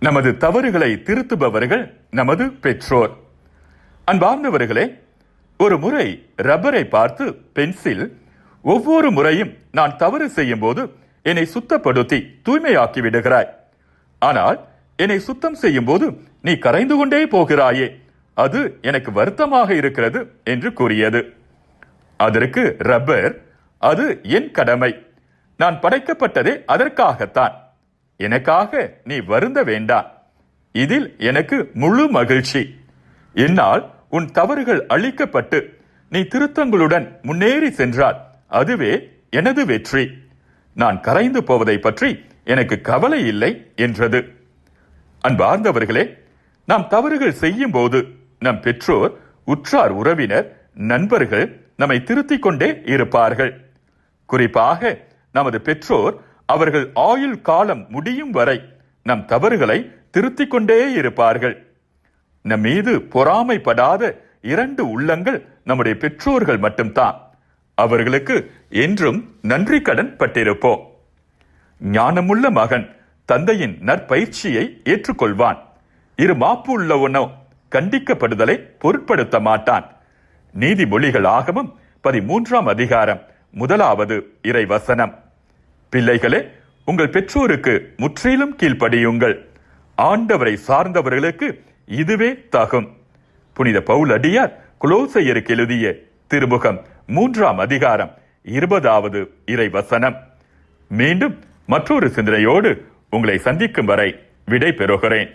நமது தவறுகளை திருத்துபவர்கள் நமது பெற்றோர். அன்பார்ந்தவர்களே, ஒரு முறை ரப்பரை பார்த்து பென்சில், ஒவ்வொரு முறையும் நான் தவறு செய்யும் போது என்னை சுத்தப்படுத்தி தூய்மையாக்கி விடுகிறாய், ஆனால் என்னை சுத்தம் செய்யும் போது நீ கரைந்து கொண்டே போகிறாயே, அது எனக்கு வருத்தமாக இருக்கிறது என்று கூறியது. அதற்கு ரப்பர், அது என் கடமை, நான் படைக்கப்பட்டதே அதற்காகத்தான், எனக்காக நீ வருந்த வேண்டாம், இதில் எனக்கு முழு மகிழ்ச்சி. என்னால் உன் தவறுகள் அழிக்கப்பட்டு நீ திருத்தங்களுடன் முன்னேறி சென்றால் அதுவே எனது வெற்றி, நான் கரைந்து போவதை பற்றி எனக்கு கவலை இல்லை என்றது. அன்பார்ந்தவர்களே, நாம் தவறுகள் செய்யும் போது நம் பெற்றோர், உற்றார் உறவினர், நண்பர்கள் நம்மை திருத்திக் கொண்டே இருப்பார்கள். குறிப்பாக நமது பெற்றோர் அவர்கள் ஆயுள் காலம் முடியும் வரை நம் தவறுகளை திருத்திக் கொண்டே இருப்பார்கள். நம் மீது பொறாமைப்படாத 2 உள்ளங்கள் நம்முடைய பெற்றோர்கள் மட்டும்தான். அவர்களுக்கு என்றும் நன்றி கடன் பட்டிருப்போம். ஞானமுள்ள மகன் தந்தையின் நற்பயிற்சியை ஏற்றுக்கொள்வான். மாப்பு உள்ளவனோ கண்டிக்கப்படுதலை பொருட்படுத்த மாட்டான். நீதிமொழிகள் ஆகமம் 13ஆம் அதிகாரம் 1வது இறைவசனம். பிள்ளைகளே, உங்கள் பெற்றோருக்கு முற்றிலும் கீழ்ப்படியுங்கள். ஆண்டவரை சார்ந்தவர்களுக்கு இதுவே தகும். புனித பவுலடியார் கொலோசையருக்கு எழுதிய திருமுகம் 3ஆம் அதிகாரம் 20வது இறைவசனம். மீண்டும் மற்றொரு சிந்தனையோடு உங்களை சந்திக்கும் வரை விடை பெறுகிறேன்.